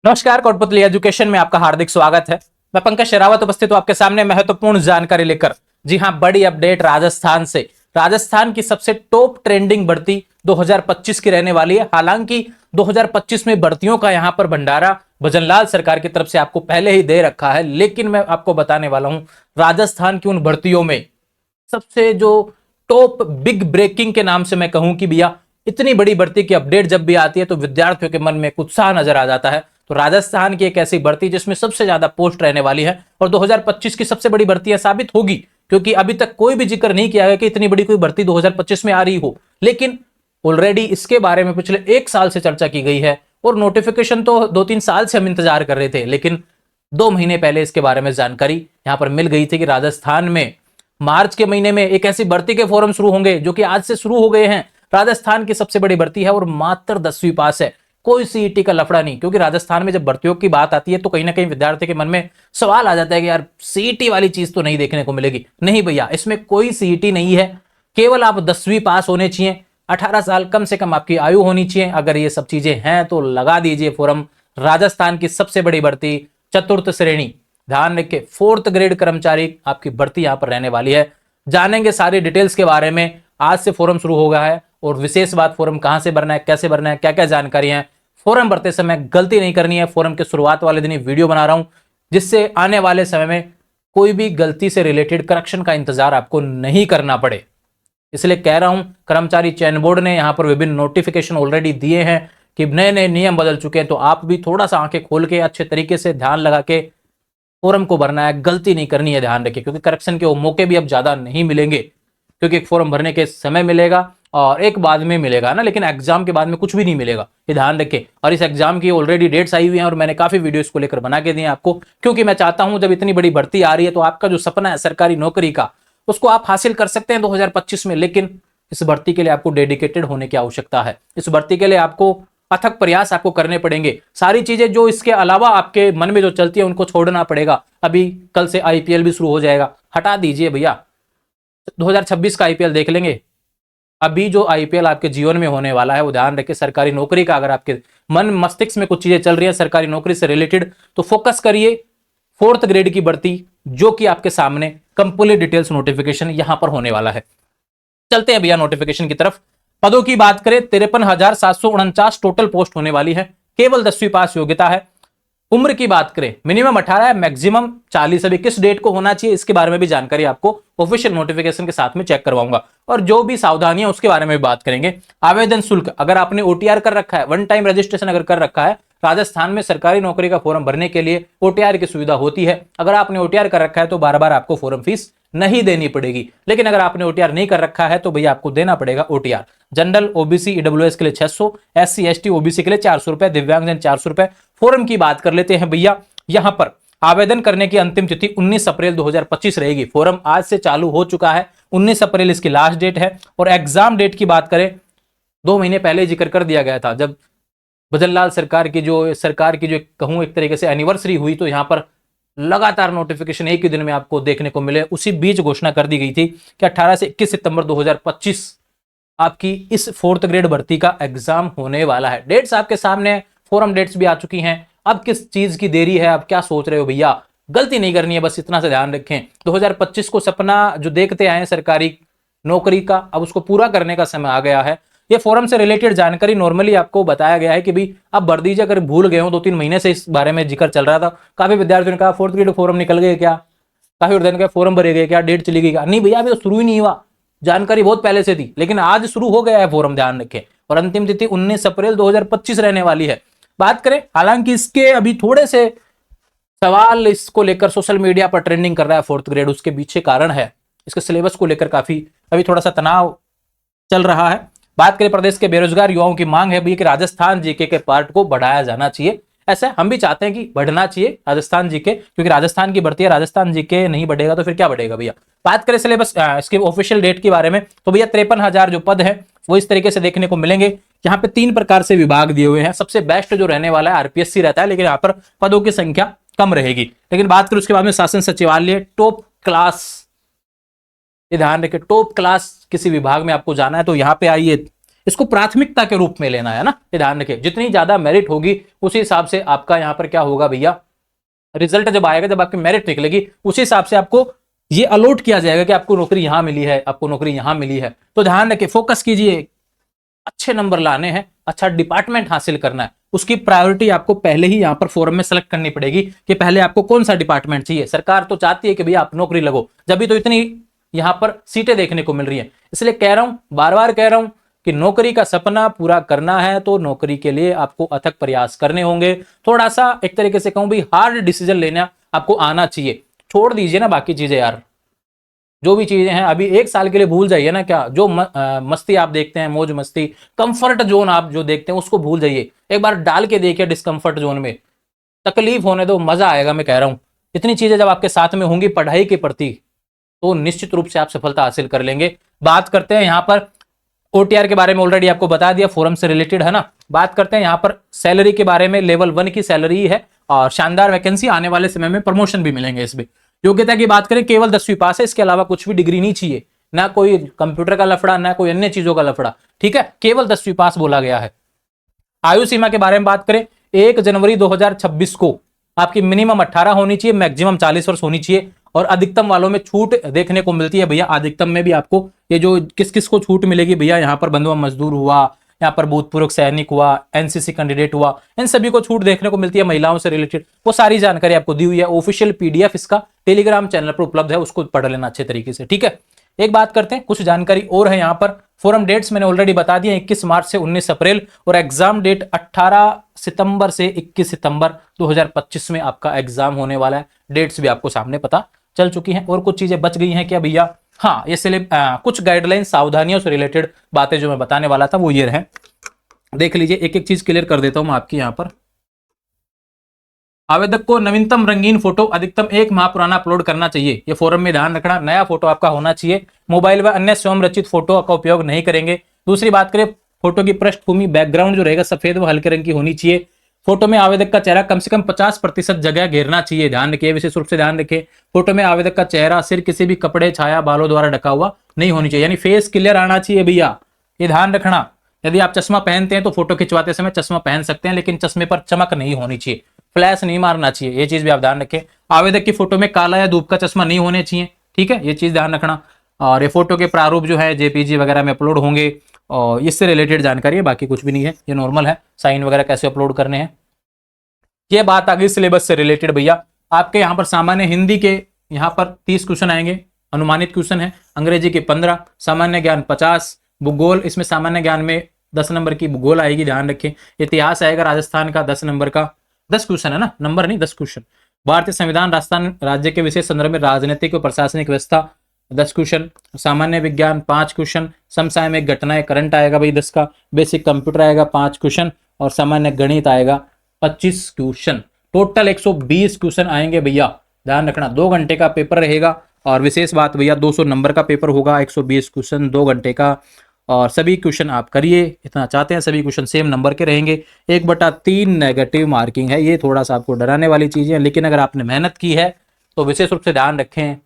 नमस्कार, कोटपुतली एजुकेशन में आपका हार्दिक स्वागत है। मैं पंकज शेरावत उपस्थित हूं आपके सामने महत्वपूर्ण जानकारी लेकर। जी हां, बड़ी अपडेट राजस्थान से। राजस्थान की सबसे टॉप ट्रेंडिंग भर्ती 2025 की रहने वाली है। हालांकि 2025 में भर्तियों का यहां पर भंडारा भजनलाल सरकार की तरफ से आपको पहले ही दे रखा है, लेकिन मैं आपको बताने वाला हूं राजस्थान की उन भर्तियों में सबसे जो टॉप बिग ब्रेकिंग के नाम से मैं कहूं कि भैया इतनी बड़ी भर्ती की अपडेट जब भी आती है तो विद्यार्थियों के मन में एक उत्साह नजर आ जाता है। तो राजस्थान की एक ऐसी भर्ती जिसमें सबसे ज्यादा पोस्ट रहने वाली है और 2025 की सबसे बड़ी भर्ती साबित होगी, क्योंकि अभी तक कोई भी जिक्र नहीं किया गया कि इतनी बड़ी कोई भर्ती 2025 में आ रही हो, लेकिन ऑलरेडी इसके बारे में पिछले 1 साल से चर्चा की गई है और नोटिफिकेशन तो 2-3 साल से हम इंतजार कर रहे थे, लेकिन 2 महीने पहले इसके बारे में जानकारी यहां पर मिल गई थी कि राजस्थान में मार्च के महीने में एक ऐसी भर्ती के फॉर्म शुरू होंगे जो कि आज से शुरू हो गए हैं। राजस्थान की सबसे बड़ी भर्ती है और मात्र 10वीं पास है, कोई सीईटी का लफड़ा नहीं। क्योंकि राजस्थान में जब भर्तियों की बात आती है तो कहीं ना कहीं विद्यार्थी के मन में सवाल आ जाता है कि यार सीईटी वाली चीज तो नहीं देखने को मिलेगी। नहीं भैया, इसमें कोई सीईटी नहीं है, केवल आप 10वीं पास होने चाहिए, 18 साल कम से कम आपकी आयु होनी चाहिए। अगर ये सब चीजें हैं तो लगा दीजिए फॉर्म। राजस्थान की सबसे बड़ी भर्ती चतुर्थ श्रेणी, ध्यान रखिए 4th ग्रेड कर्मचारी आपकी भर्ती यहां पर रहने वाली है। जानेंगे सारी डिटेल्स के बारे में। आज से फॉर्म शुरू हो गया है और विशेष बात, फॉर्म कहां से भरना है, कैसे भरना है, क्या क्या जानकारी है। फॉर्म भरते समय गलती नहीं करनी है। फॉर्म के शुरुआत वाले दिन ही वीडियो बना रहा हूं जिससे आने वाले समय में कोई भी गलती से रिलेटेड करेक्शन का इंतजार आपको नहीं करना पड़े। इसलिए कह रहा हूं, कर्मचारी चयन बोर्ड ने यहां पर विभिन्न नोटिफिकेशन ऑलरेडी दिए हैं कि नए नए नियम बदल चुके हैं, तो आप भी थोड़ा सा आंखें खोल के अच्छे तरीके से ध्यान लगा के फॉर्म को भरना है, गलती नहीं करनी है, ध्यान रखिए। क्योंकि करेक्शन के वो मौके भी अब ज्यादा नहीं मिलेंगे, क्योंकि एक फॉर्म भरने के समय मिलेगा और एक बाद में मिलेगा ना, लेकिन एग्जाम के बाद में कुछ भी नहीं मिलेगा, ये ध्यान रखें। और इस एग्जाम की ऑलरेडी डेट्स आई हुई हैं और मैंने काफी वीडियो इसको लेकर बना के दिए आपको, क्योंकि मैं चाहता हूं जब इतनी बड़ी भर्ती आ रही है तो आपका जो सपना है सरकारी नौकरी का, उसको आप हासिल कर सकते हैं 2025 में। लेकिन इस भर्ती के लिए आपको डेडिकेटेड होने की आवश्यकता है। इस भर्ती के लिए आपको अथक प्रयास आपको करने पड़ेंगे। सारी चीजें जो इसके अलावा आपके मन में जो चलती है उनको छोड़ना पड़ेगा। अभी कल से आईपीएल भी शुरू हो जाएगा, हटा दीजिए भैया, 2026 का आईपीएल देख लेंगे। अभी जो आईपीएल आपके जीवन में होने वाला है वो ध्यान रखिए सरकारी नौकरी का। अगर आपके मन मस्तिष्क में कुछ चीजें चल रही है सरकारी नौकरी से रिलेटेड तो फोकस करिए 4th ग्रेड की भर्ती, जो कि आपके सामने कंप्लीट डिटेल्स नोटिफिकेशन यहां पर होने वाला है। चलते हैं भैया नोटिफिकेशन की तरफ। पदों की बात करें 53,749 टोटल पोस्ट होने वाली है, केवल 10वीं पास योग्यता है। उम्र की बात करें मिनिमम 18 है, मैक्सिमम 40। अभी किस डेट को होना चाहिए इसके बारे में भी जानकारी आपको ऑफिशियल नोटिफिकेशन के साथ में चेक करवाऊंगा और जो भी सावधानियां उसके बारे में भी बात करेंगे। आवेदन शुल्क, अगर आपने ओटीआर कर रखा है, वन टाइम रजिस्ट्रेशन अगर कर रखा है, राजस्थान में सरकारी नौकरी का फॉर्म भरने के लिए ओटीआर की सुविधा होती है। अगर आपने ओटीआर कर रखा है तो बार बार आपको फॉर्म फीस नहीं देनी पड़ेगी, लेकिन अगर आपने ओटीआर नहीं कर रखा है तो भैया आपको देना पड़ेगा ओटीआर। जनरल, ओबीसी, ईडब्ल्यूएस के लिए 600, एससी एसटी ओबीसी के लिए 400 रुपए, दिव्यांगजन 400 रुपए। फॉर्म की बात कर लेते हैं भैया। यहां पर आवेदन करने की अंतिम तिथि 19 अप्रैल 2025 रहेगी। फॉर्म आज से चालू हो चुका है, 19 अप्रैल इसकी लास्ट डेट है। और एग्जाम डेट की बात करें 2 महीने पहले जिक्र कर दिया गया था, जब भजनलाल सरकार की जो कहूं एक तरीके से एनिवर्सरी हुई, तो यहां पर लगातार नोटिफिकेशन एक ही दिन में आपको देखने को मिले। उसी बीच घोषणा कर दी गई थी कि 18 से 21 सितंबर 2025 आपकी इस 4th ग्रेड भर्ती का एग्जाम होने वाला है। डेट्स आपके सामने, फॉर्म डेट्स भी आ चुकी हैं। अब किस चीज की देरी है, अब क्या सोच रहे हो भैया, गलती नहीं करनी है, बस इतना से ध्यान रखें। 2025 को सपना जो देखते आए सरकारी नौकरी का, अब उसको पूरा करने का समय आ गया है। ये फॉरम से रिलेटेड जानकारी नॉर्मली आपको बताया गया है कि भाई आप भर दीजिए। अगर भूल गए हो, 2-3 महीने से इस बारे में जिक्र चल रहा था, काफी विद्यार्थियों ने कहा 4th ग्रेड फॉरम निकल गए क्या, काफी विद्यार्थियों ने कहा फॉरम भरे गए क्या, डेट चली गई क्या। नहीं भैया, अभी तो शुरू ही नहीं हुआ, जानकारी बहुत पहले से थी, लेकिन आज शुरू हो गया है फॉरम, ध्यान रखें। और अंतिम तिथि 19 अप्रैल 2025 रहने वाली है। बात करें, हालांकि इसके अभी थोड़े से सवाल इसको लेकर सोशल मीडिया पर ट्रेंडिंग कर रहा है 4th ग्रेड, उसके पीछे कारण है इसके सिलेबस को लेकर काफी अभी थोड़ा सा तनाव चल रहा है। बात करें प्रदेश के बेरोजगार युवाओं की मांग है भी कि राजस्थान जीके के पार्ट को बढ़ाया जाना चाहिए। ऐसा हम भी चाहते हैं कि बढ़ना चाहिए राजस्थान जीके, क्योंकि राजस्थान की भर्ती है, राजस्थान जीके नहीं बढ़ेगा तो फिर क्या बढ़ेगा भैया। बात करें सिलेबस इसके ऑफिशियल डेट के बारे में तो भैया 53,000 जो पद है वो इस तरीके से देखने को मिलेंगे। यहाँ पे 3 प्रकार से विभाग दिए हुए हैं। सबसे बेस्ट जो रहने वाला है आरपीएससी रहता है, लेकिन यहाँ पर पदों की संख्या कम रहेगी। लेकिन बात करें उसके बाद में शासन सचिवालय, टॉप क्लास, ये ध्यान रखें, टॉप क्लास किसी विभाग में आपको जाना है तो यहाँ पे आइए, इसको प्राथमिकता के रूप में लेना है ना, ये ध्यान रखिए। जितनी ज्यादा मेरिट होगी उसी हिसाब से आपका यहाँ पर क्या होगा भैया, रिजल्ट जब आएगा, जब आपकी मेरिट निकलेगी उसी हिसाब से आपको ये अलॉट किया जाएगा कि आपको नौकरी यहां मिली है, आपको नौकरी यहां मिली है। तो ध्यान रखिए, फोकस कीजिए, अच्छे नंबर लाने हैं, अच्छा डिपार्टमेंट हासिल करना है, उसकी प्रायोरिटी आपको पहले ही यहां पर फोरम में सेलेक्ट करनी पड़ेगी कि पहले आपको कौन सा डिपार्टमेंट चाहिए। सरकार तो चाहती है कि भैया आप नौकरी लगो, जब भी तो इतनी यहां पर सीटें देखने को मिल रही है। इसलिए कह रहा हूं, बार बार कह रहा हूं कि नौकरी का सपना पूरा करना है तो नौकरी के लिए आपको अथक प्रयास करने होंगे। थोड़ा सा एक तरीके से कहूं भी हार्ड डिसीजन लेना आपको आना चाहिए। छोड़ दीजिए ना बाकी चीजें यार, जो भी चीजें हैं अभी एक साल के लिए भूल जाइए ना, क्या जो मस्ती आप देखते हैं, मौज मस्ती, कंफर्ट जोन आप जो देखते हैं उसको भूल जाइए। एक बार डाल के देखिए डिस्कंफर्ट जोन में, तकलीफ होने दो, मजा आएगा। मैं कह रहा हूं इतनी चीजें जब आपके साथ में होंगी पढ़ाई के प्रति तो निश्चित रूप से आप सफलता हासिल कर लेंगे। बात करते हैं यहाँ पर ओटीआर के बारे में, ऑलरेडी आपको बता दिया, फोरम से रिलेटेड है ना। बात करते हैं यहाँ पर सैलरी के बारे में, लेवल 1 की सैलरी है और शानदार वैकेंसी, आने वाले समय में प्रमोशन भी मिलेंगे इसमें। योग्यता की बात करें, केवल 10वीं पास है, इसके अलावा कुछ भी डिग्री नहीं चाहिए, ना कोई कंप्यूटर का लफड़ा, ना कोई अन्य चीजों का लफड़ा, ठीक है, केवल 10वीं पास बोला गया है। आयु सीमा के बारे में बात करें, 1 जनवरी 2026 को आपकी मिनिमम 18 होनी चाहिए, मैक्सिमम 40 वर्ष होनी चाहिए। और अधिकतम वालों में छूट देखने को मिलती है भैया, अधिकतम में भी आपको ये जो किस किस को छूट मिलेगी भैया, यहाँ पर बंधुआ मजदूर हुआ, यहाँ पर भूतपूर्व सैनिक हुआ, एनसीसी कैंडिडेट हुआ, इन सभी को छूट देखने को मिलती है। महिलाओं से रिलेटेड वो सारी जानकारी आपको दी हुई है, ऑफिशियल पीडीएफ इसका टेलीग्राम चैनल पर उपलब्ध है, उसको पढ़ लेना अच्छे तरीके से, ठीक है। एक बात करते हैं, कुछ जानकारी और है यहाँ पर। फोरम डेट्स मैंने ऑलरेडी बता दिया, 21 मार्च से 19 अप्रैल, और एग्जाम डेट 18 सितंबर से 21 सितंबर 2025 में आपका एग्जाम होने वाला है। डेट्स भी आपको सामने पता चल चुकी हैं। और कुछ चीजें बच गई हैं क्या भैया? हाँ, ये कुछ गाइडलाइन सावधानियों से रिलेटेड बातें जो मैं बताने वाला था वो ये रहे, देख लीजिए, एक एक चीज क्लियर कर देता हूं मैं आपकी। यहाँ पर आवेदक को नवीनतम रंगीन फोटो अधिकतम 1 माह पुराना अपलोड करना चाहिए, ये फोरम में ध्यान रखना, नया फोटो आपका होना चाहिए। मोबाइल व अन्य स्वयं रचित फोटो का उपयोग नहीं करेंगे। दूसरी बात करें, फोटो की पृष्ठभूमि बैकग्राउंड जो रहेगा सफेद व हल्के रंग की होनी चाहिए। फोटो में आवेदक का चेहरा कम से कम 50% जगह घेरना चाहिए, ध्यान रखिए, विशेष रूप से ध्यान रखिए। फोटो में आवेदक का चेहरा सिर किसी भी कपड़े, छाया, बालों द्वारा ढका हुआ नहीं होनी चाहिए, यानी फेस क्लियर आना चाहिए भैया, ये ध्यान रखना। यदि आप चश्मा पहनते हैं तो फोटो खिंचवाते समय चश्मा पहन सकते हैं, लेकिन चश्मे पर चमक नहीं होनी चाहिए, फ्लैश नहीं मारना चाहिए, ये चीज भी आप ध्यान रखें। आवेदक की फोटो में काला या धूप का चश्मा नहीं होने चाहिए, ठीक है, ये चीज ध्यान रखना। और ये फोटो के प्रारूप जो है जेपीजी वगैरह में अपलोड होंगे, और इससे रिलेटेड जानकारी है, बाकी कुछ भी नहीं है, ये नॉर्मल है। साइन वगैरह कैसे अपलोड करने हैं, ये बात आ गई सिलेबस से रिलेटेड भैया। आपके यहाँ पर सामान्य हिंदी के यहाँ पर 30 क्वेश्चन आएंगे, अनुमानित क्वेश्चन है। अंग्रेजी के 15, सामान्य ज्ञान 50, भूगोल, इसमें सामान्य ज्ञान में 10 नंबर की भूगोल आएगी, ध्यान रखें। इतिहास आएगा राजस्थान का 10 नंबर का, 10 क्वेश्चन है ना, नंबर नहीं, 10 क्वेश्चन। भारतीय संविधान राजस्थान राज्य के विशेष संदर्भ में राजनीतिक और प्रशासनिक व्यवस्था 10 क्वेश्चन। सामान्य विज्ञान 5 क्वेश्चन, समसामयिक घटनाएं करंट आएगा भाई 10 का। बेसिक कंप्यूटर आएगा 5 क्वेश्चन, और सामान्य गणित आएगा 25 क्वेश्चन। टोटल 120 क्वेश्चन आएंगे भैया, ध्यान रखना। 2 घंटे का पेपर रहेगा, और विशेष बात भैया 200 नंबर का पेपर होगा, 120 क्वेश्चन 2 घंटे का। और सभी क्वेश्चन आप करिए, इतना चाहते हैं, सभी क्वेश्चन सेम नंबर के रहेंगे। 1/3 नेगेटिव मार्किंग है, ये थोड़ा सा आपको डराने वाली चीज है, लेकिन अगर आपने मेहनत की है तो विशेष रूप से ध्यान रखें,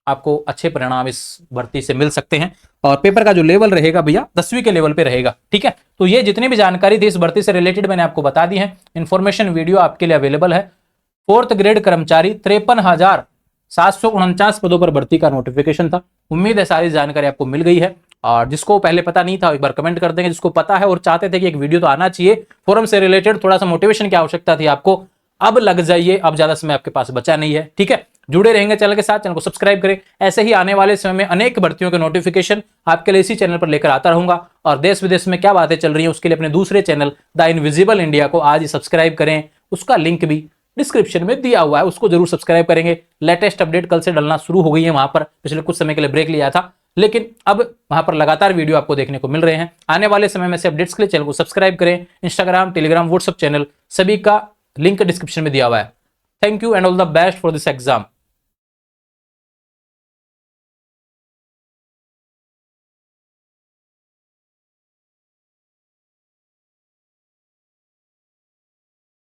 आपको अच्छे परिणाम इस भर्ती से मिल सकते हैं। और पेपर का जो लेवल रहेगा भैया 10वीं के लेवल पे रहेगा, ठीक है। तो ये जितनी भी जानकारी थी इस भर्ती से रिलेटेड मैंने आपको बता दी है। इन्फॉर्मेशन वीडियो आपके लिए अवेलेबल है। 4th ग्रेड कर्मचारी 53,749 पदों पर भर्ती का नोटिफिकेशन था। उम्मीद है सारी जानकारी आपको मिल गई है, और जिसको पहले पता नहीं था एक बार कमेंट कर देंगे, जिसको पता है और चाहते थे कि एक वीडियो तो आना चाहिए फोरम से रिलेटेड, थोड़ा सा मोटिवेशन की आवश्यकता थी आपको, अब लग जाइए, अब ज्यादा समय आपके पास बचा नहीं है, ठीक है। जुड़े रहेंगे चैनल के साथ, चैनल को सब्सक्राइब करें। ऐसे ही आने वाले समय में अनेक भर्तियों के नोटिफिकेशन आपके लिए इसी चैनल पर लेकर आता रहूंगा। और देश विदेश में क्या बातें चल रही हैं उसके लिए अपने दूसरे चैनल द इनविजिबल इंडिया को आज ही सब्सक्राइब करें, उसका लिंक भी डिस्क्रिप्शन में दिया हुआ है, उसको जरूर सब्सक्राइब करेंगे। लेटेस्ट अपडेट कल से डलना शुरू हो गई है, वहां पर पिछले कुछ समय के लिए ब्रेक लिया था, लेकिन अब वहां पर लगातार वीडियो आपको देखने को मिल रहे हैं। आने वाले समय में से अपडेट्स के लिए चैनल को सब्सक्राइब करें। इंस्टाग्राम, टेलीग्राम, व्हाट्सएप चैनल सभी का लिंक डिस्क्रिप्शन में दिया हुआ है। Thank you and all the best for this exam.